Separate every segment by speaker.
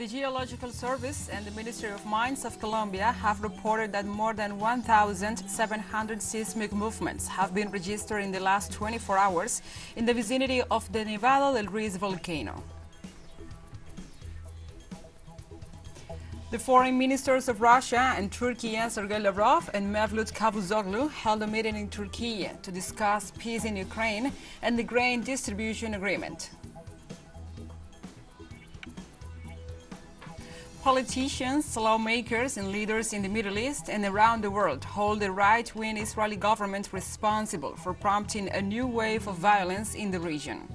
Speaker 1: The Geological Service and the Ministry of Mines of Colombia have reported that more than 1,700 seismic movements have been registered in the last 24 hours in the vicinity of the Nevado del Ruiz volcano. The foreign ministers of Russia and Türkiye, Sergei Lavrov and Mevlut Cavusoglu, held a meeting in Türkiye to discuss peace in Ukraine and the grain distribution agreement. Politicians, lawmakers, and leaders in the Middle East and around the world hold the right-wing Israeli government responsible for prompting a new wave of violence in the region.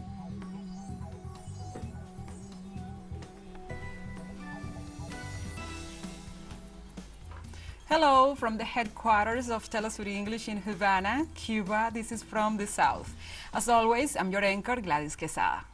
Speaker 1: Hello from the headquarters of TeleSUR English in Havana, Cuba. This is From the South. As always, I'm your anchor, Gladys Quesada.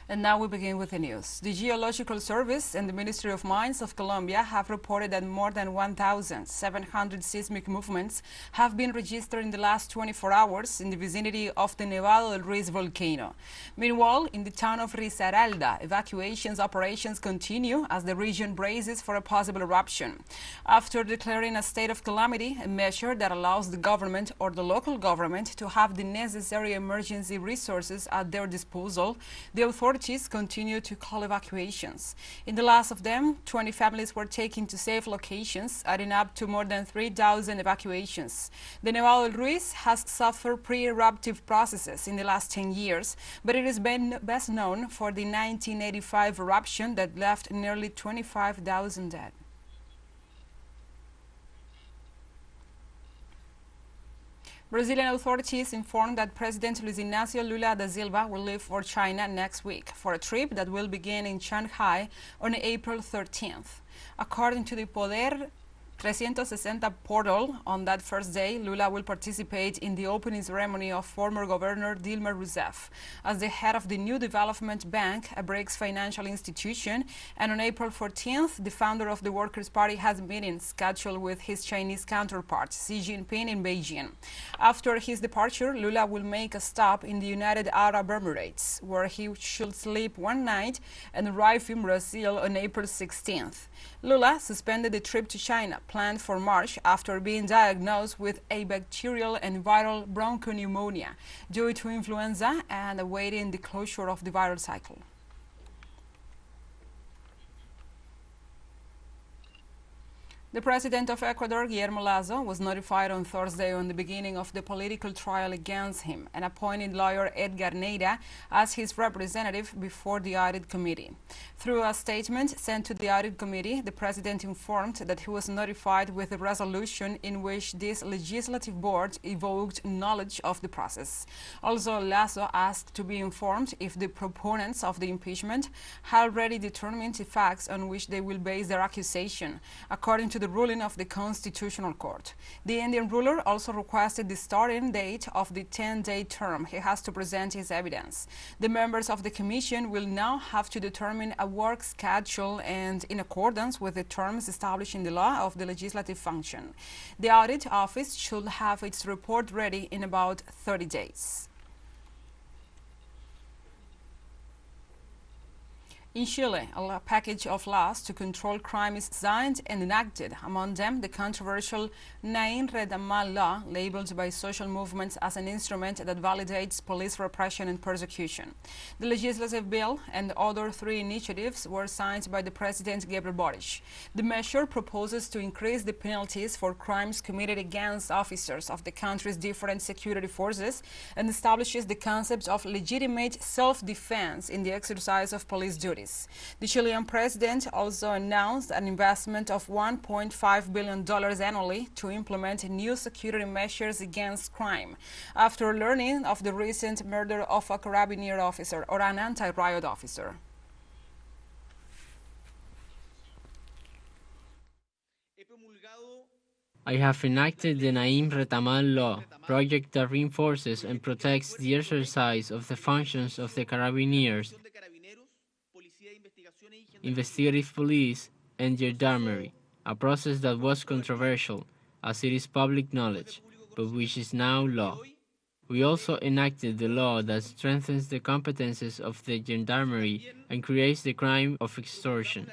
Speaker 1: And now we begin with the news. The Geological Service and the Ministry of Mines of Colombia have reported that more than 1,700 seismic movements have been registered in the last 24 hours in the vicinity of the Nevado del Ruiz volcano. Meanwhile, in the town of Risaralda, evacuations operations continue as the region braces for a possible eruption. After declaring a state of calamity, a measure that allows the government or the local government to have the necessary emergency resources at their disposal, the authorities continue to call evacuations. In the last of them, 20 families were taken to safe locations, adding up to more than 3,000 evacuations. The Nevado del Ruiz has suffered pre-eruptive processes in the last 10 years, but it is best known for the 1985 eruption that left nearly 25,000 dead. Brazilian authorities informed that President Luiz Inácio Lula da Silva will leave for China next week for a trip that will begin in Shanghai on April 13th. According to the Poder 360 portal, on that first day, Lula will participate in the opening ceremony of former Governor Dilma Rousseff as the head of the New Development Bank, a BRICS financial institution, and on April 14th, the founder of the Workers' Party has a meeting scheduled with his Chinese counterpart, Xi Jinping, in Beijing. After his departure, Lula will make a stop in the United Arab Emirates, where he should sleep one night and arrive in Brazil on April 16th. Lula suspended the trip to China, planned for March, after being diagnosed with a bacterial and viral bronchopneumonia due to influenza and awaiting the closure of the viral cycle. The president of Ecuador, Guillermo Lasso, was notified on Thursday on the beginning of the political trial against him and appointed lawyer Edgar Neira as his representative before the audit committee. Through a statement sent to the audit committee, the president informed that he was notified with a resolution in which this legislative board evoked knowledge of the process. Also, Lasso asked to be informed if the proponents of the impeachment had already determined the facts on which they will base their accusation, according to the ruling of the Constitutional Court. The Indian ruler also requested the starting date of the 10-day term he has to present his evidence. The members of the commission will now have to determine a work schedule and in accordance with the terms established in the law of the legislative function. The audit office should have its report ready in about 30 days. In Chile, a package of laws to control crime is signed and enacted, among them the controversial Naim Retamal law, labeled by social movements as an instrument that validates police repression and persecution. The legislative bill and other 3 initiatives were signed by the President Gabriel Boric. The measure proposes to increase the penalties for crimes committed against officers of the country's different security forces and establishes the concept of legitimate self-defense in the exercise of police duties. The Chilean president also announced an investment of $1.5 billion annually to implement new security measures against crime, after learning of the recent murder of a carabinier officer or an anti-riot officer.
Speaker 2: I have enacted the Naim Retamal law, project that reinforces and protects the exercise of the functions of the Carabineers, investigative police, and gendarmerie, a process that was controversial, as it is public knowledge, but which is now law. We also enacted the law that strengthens the competences of the gendarmerie and creates the crime of extortion.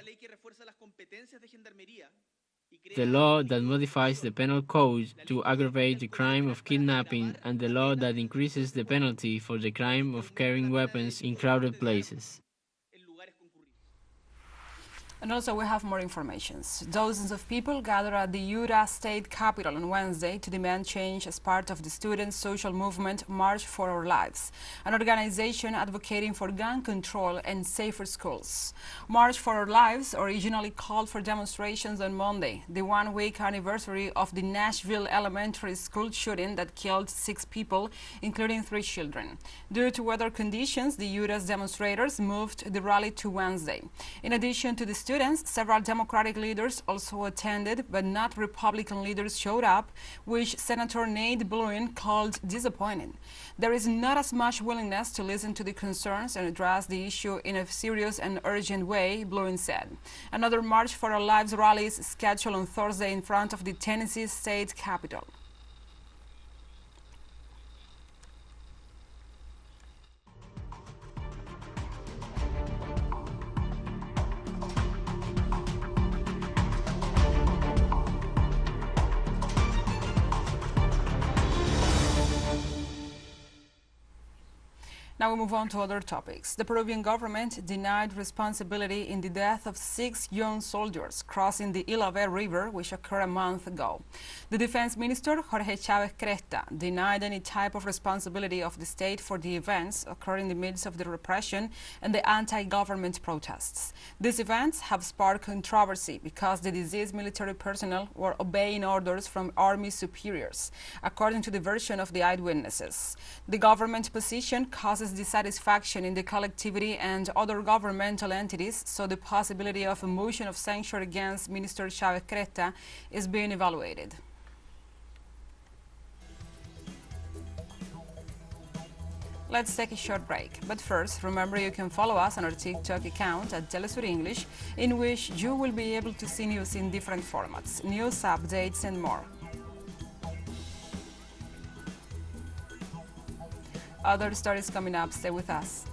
Speaker 2: The law that modifies the penal code to aggravate the crime of kidnapping, and the law that increases the penalty for the crime of carrying weapons in crowded places.
Speaker 1: And also we have more information. Dozens of people gathered at the Utah state capitol on Wednesday to demand change as part of the student social movement March for Our Lives, an organization advocating for gun control and safer schools. March for Our Lives originally called for demonstrations on Monday, the one-week anniversary of the Nashville elementary school shooting that killed 6 people, including 3 children. Due to weather conditions, the Utah's demonstrators moved the rally to Wednesday. In addition to the students, several Democratic leaders also attended, but not Republican leaders showed up, which Senator Nate Bluin called disappointing. There is not as much willingness to listen to the concerns and address the issue in a serious and urgent way, Bluin said. Another March for Our Lives rally is scheduled on Thursday in front of the Tennessee state capitol. Now we move on to other topics. The Peruvian government denied responsibility in the death of 6 young soldiers crossing the Ilave River, which occurred a month ago. The defense minister, Jorge Chavez Cresta, denied any type of responsibility of the state for the events occurring in the midst of the repression and the anti-government protests. These events have sparked controversy because the deceased military personnel were obeying orders from army superiors, according to the version of the eyewitnesses. The government position causes dissatisfaction in the collectivity and other governmental entities, so the possibility of a motion of censure against Minister Chavez Cresta is being evaluated. Let's take a short break. But first, remember you can follow us on our TikTok account at TeleSUR English, in which you will be able to see news in different formats, news, updates, and more. Other stories coming up. Stay with us.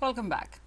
Speaker 1: Welcome back.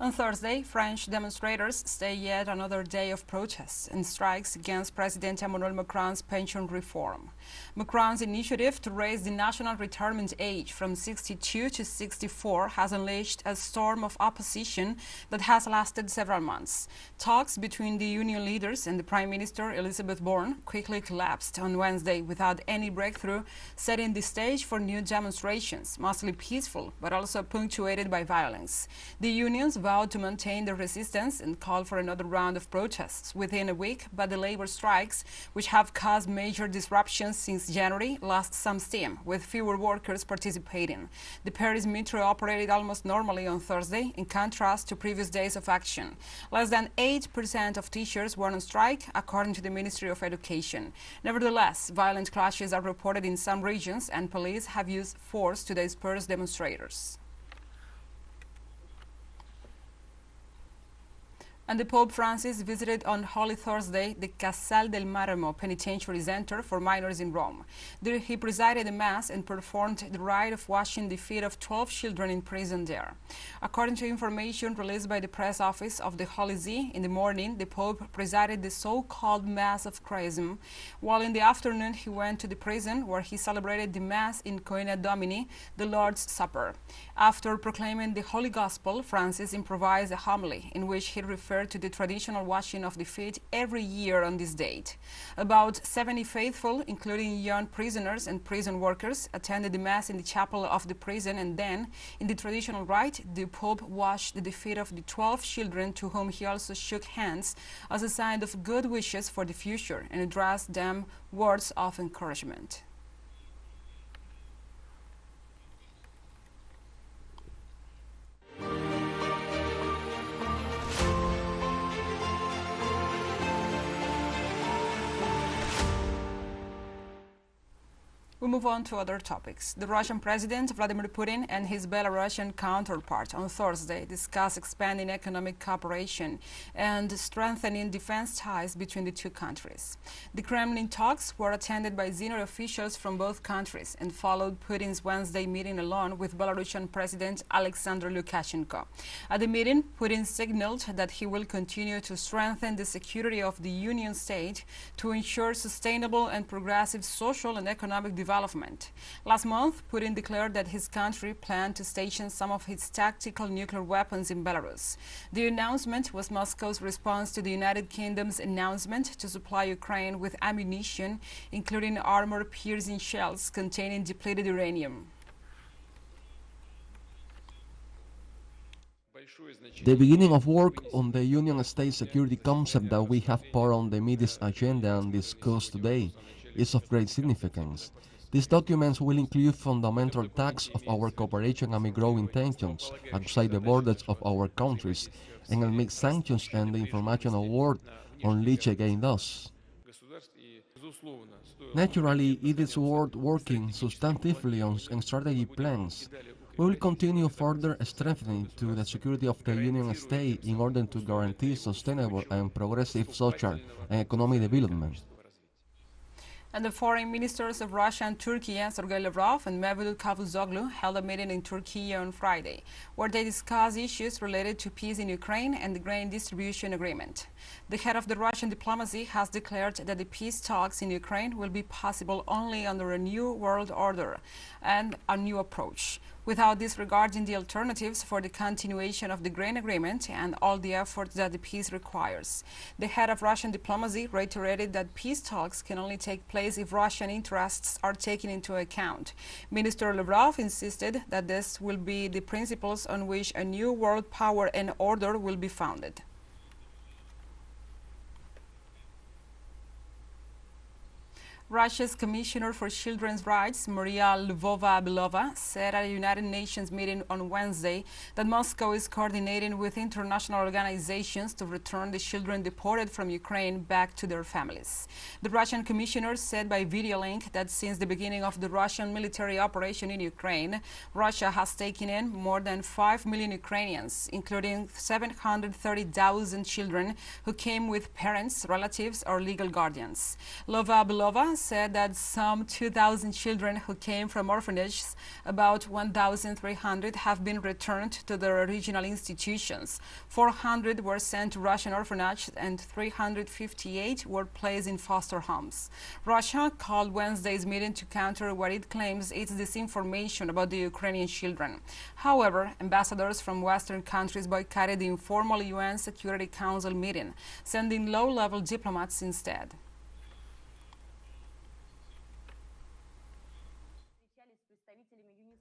Speaker 1: On Thursday, French demonstrators staged yet another day of protests and strikes against President Emmanuel Macron's pension reform. Macron's initiative to raise the national retirement age from 62 to 64 has unleashed a storm of opposition that has lasted several months. Talks between the union leaders and the Prime Minister, Elizabeth Borne, quickly collapsed on Wednesday without any breakthrough, setting the stage for new demonstrations, mostly peaceful, but also punctuated by violence. The unions vowed to maintain their resistance and called for another round of protests within a week, but the labor strikes, which have caused major disruptions since January, lost some steam, with fewer workers participating. The Paris metro operated almost normally on Thursday, in contrast to previous days of action. Less than 8% of teachers were on strike, according to the Ministry of Education. Nevertheless, violent clashes are reported in some regions, and police have used force to disperse demonstrators. And the Pope Francis visited on Holy Thursday the Casal del Marmo Penitentiary Center for minors in Rome. There he presided a mass and performed the rite of washing the feet of 12 children in prison there. According to information released by the press office of the Holy See, in the morning the Pope presided the so-called Mass of Chrism, while in the afternoon he went to the prison where he celebrated the Mass in Coena Domini, the Lord's Supper. After proclaiming the Holy Gospel, Francis improvised a homily in which he referred to the traditional washing of the feet every year on this date. About 70 faithful, including young prisoners and prison workers, attended the Mass in the chapel of the prison, and then, in the traditional rite, the Pope washed the feet of the 12 children, to whom he also shook hands as a sign of good wishes for the future and addressed them words of encouragement. move on to other topics. The Russian President Vladimir Putin and his Belarusian counterpart on Thursday discussed expanding economic cooperation and strengthening defense ties between the two countries. The Kremlin talks were attended by senior officials from both countries and followed Putin's Wednesday meeting alone with Belarusian President Alexander Lukashenko. At the meeting, Putin signaled that he will continue to strengthen the security of the Union state to ensure sustainable and progressive social and economic development. Last month, Putin declared that his country planned to station some of its tactical nuclear weapons in Belarus. The announcement was Moscow's response to the United Kingdom's announcement to supply Ukraine with ammunition, including armor-piercing shells containing depleted uranium.
Speaker 3: The beginning of work on the Union State security concept that we have put on the media's agenda and discussed today is of great significance. These documents will include fundamental tasks of our cooperation amid growing tensions outside the borders of our countries and amid sanctions and the informational war unleashed against us. Naturally, it is worth working substantively on strategy plans. We will continue further strengthening to the security of the Union State in order to guarantee sustainable and progressive social and economic development.
Speaker 1: And the foreign ministers of Russia and Türkiye, Sergei Lavrov and Mevlut Cavusoglu, held a meeting in Türkiye on Friday, where they discussed issues related to peace in Ukraine and the grain distribution agreement. The head of the Russian diplomacy has declared that the peace talks in Ukraine will be possible only under a new world order and a new approach, without disregarding the alternatives for the continuation of the grain agreement and all the efforts that the peace requires. The head of Russian diplomacy reiterated that peace talks can only take place if Russian interests are taken into account. Minister Lavrov insisted that this will be the principles on which a new world power and order will be founded. Russia's Commissioner for Children's Rights, Maria Lvova-Belova, said at a United Nations meeting on Wednesday that Moscow is coordinating with international organizations to return the children deported from Ukraine back to their families. The Russian commissioner said by video link that since the beginning of the Russian military operation in Ukraine, Russia has taken in more than 5 million Ukrainians, including 730,000 children who came with parents, relatives, or legal guardians. Lvova-Belova said that some 2,000 children who came from orphanages, about 1,300 have been returned to their original institutions. 400 were sent to Russian orphanages and 358 were placed in foster homes. Russia called Wednesday's meeting to counter what it claims is disinformation about the Ukrainian children. However, ambassadors from Western countries boycotted the informal UN Security Council meeting, sending low-level diplomats instead.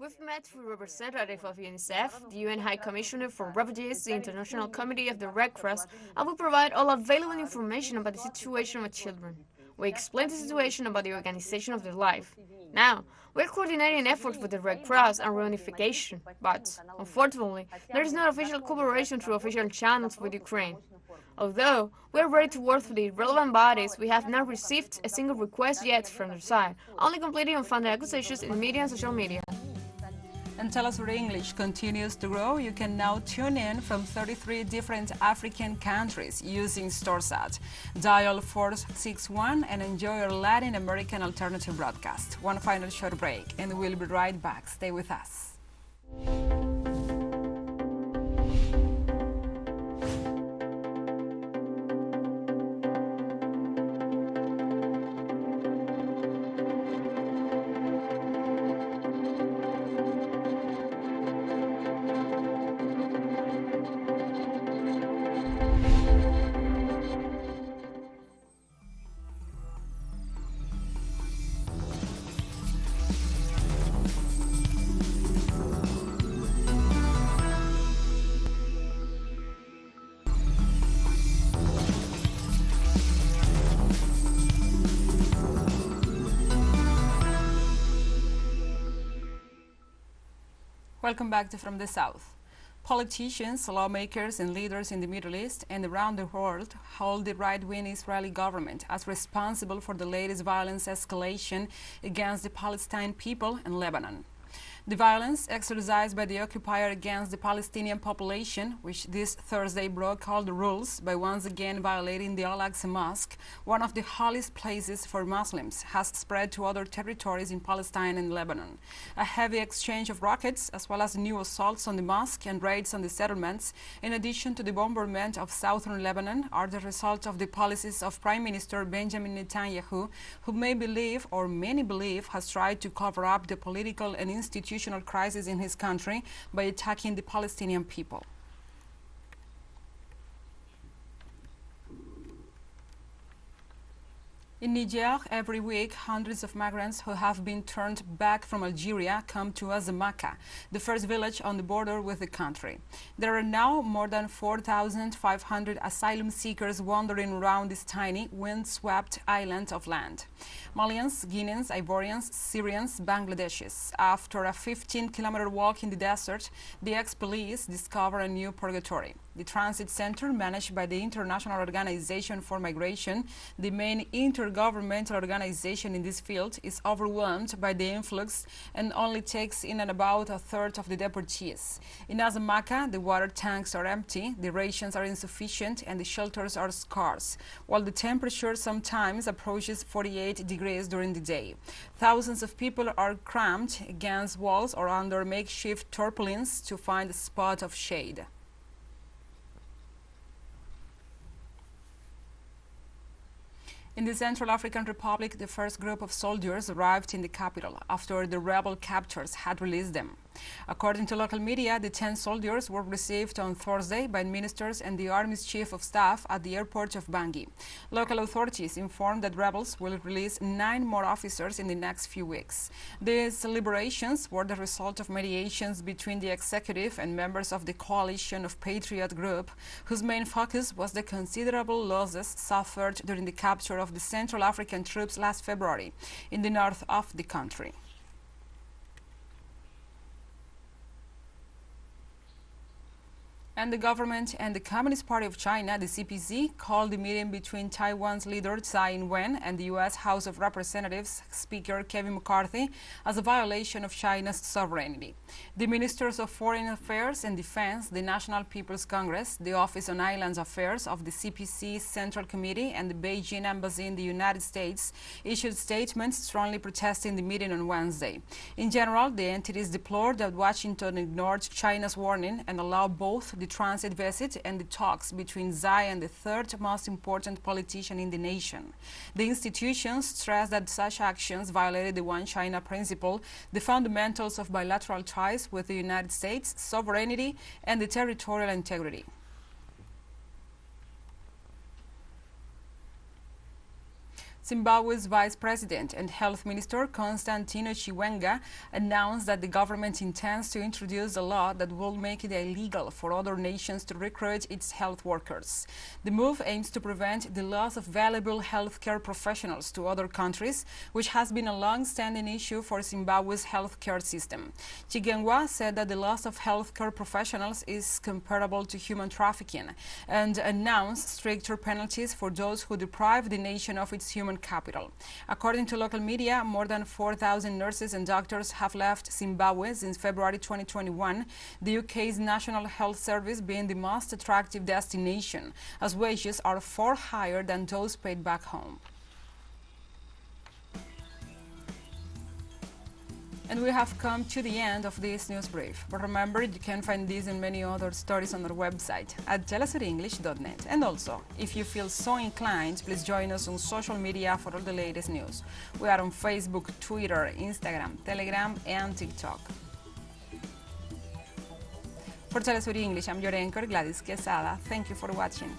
Speaker 4: We've met with representatives of UNICEF, the UN High Commissioner for Refugees, the International Committee of the Red Cross, and we provide all available information about the situation with children. We explain the situation about the organization of their life. Now, we're coordinating efforts with the Red Cross and reunification, but, unfortunately, there is no official cooperation through official channels with Ukraine. Although we are ready to work with the relevant bodies, we have not received a single request yet from their side, only completely unfounded accusations in the media and social media.
Speaker 1: And TeleSUR English continues to grow. You can now tune in from 33 different African countries using StoreSat. Dial 461 and enjoy your Latin American alternative broadcast. One final short break and we'll be right back. Stay with us. Welcome back to From the South. Politicians, lawmakers, and leaders in the Middle East and around the world hold the right-wing Israeli government as responsible for the latest violence escalation against the Palestinian people and Lebanon. The violence exercised by the occupier against the Palestinian population, which this Thursday broke all the rules by once again violating the Al-Aqsa Mosque, one of the holiest places for Muslims, has spread to other territories in Palestine and Lebanon. A heavy exchange of rockets, as well as new assaults on the mosque and raids on the settlements, in addition to the bombardment of southern Lebanon, are the result of the policies of Prime Minister Benjamin Netanyahu, who many believe has tried to cover up the political and institutional crisis in his country by attacking the Palestinian people. In Niger, every week, hundreds of migrants who have been turned back from Algeria come to Azamaka, the first village on the border with the country. There are now more than 4,500 asylum seekers wandering around this tiny, wind-swept island of land. Malians, Guineans, Ivorians, Syrians, Bangladeshis. After a 15-kilometer walk in the desert, the ex-police discover a new purgatory. The transit center, managed by the International Organization for Migration, the main intergovernmental organization in this field, is overwhelmed by the influx and only takes in about a third of the deportees. In Azamaka, the water tanks are empty, the rations are insufficient, and the shelters are scarce, while the temperature sometimes approaches 48 degrees during the day. Thousands of people are crammed against walls or under makeshift tarpaulins to find a spot of shade. In the Central African Republic, the first group of soldiers arrived in the capital after the rebel captors had released them. According to local media, the 10 soldiers were received on Thursday by ministers and the Army's chief of staff at the airport of Bangui. Local authorities informed that rebels will release 9 more officers in the next few weeks. These liberations were the result of mediations between the executive and members of the coalition of Patriot Group, whose main focus was the considerable losses suffered during the capture of the Central African troops last February in the north of the country. And the government and the Communist Party of China, the CPC, called the meeting between Taiwan's leader Tsai Ing-wen and the U.S. House of Representatives Speaker Kevin McCarthy as a violation of China's sovereignty. The Ministers of Foreign Affairs and Defense, the National People's Congress, the Office on Islands Affairs of the CPC Central Committee, and the Beijing Embassy in the United States issued statements strongly protesting the meeting on Wednesday. In general, the entities deplored that Washington ignored China's warning and allowed both the transit visit and the talks between Tsai and the third most important politician in the nation. The institutions stressed that such actions violated the One China principle, the fundamentals of bilateral ties with the United States, sovereignty, and the territorial integrity. Zimbabwe's Vice President and Health Minister Constantino Chiwenga announced that the government intends to introduce a law that will make it illegal for other nations to recruit its health workers. The move aims to prevent the loss of valuable healthcare professionals to other countries, which has been a long-standing issue for Zimbabwe's healthcare system. Chiwenga said that the loss of healthcare professionals is comparable to human trafficking and announced stricter penalties for those who deprive the nation of its human capital. According to local media, more than 4,000 nurses and doctors have left Zimbabwe since February 2021, the UK's National Health Service being the most attractive destination, as wages are far higher than those paid back home. And we have come to the end of this news brief. But remember, you can find these and many other stories on our website at telesurenglish.net. And also, if you feel so inclined, please join us on social media for all the latest news. We are on Facebook, Twitter, Instagram, Telegram, and TikTok. For TeleSUR English, I'm your anchor, Gladys Quesada. Thank you for watching.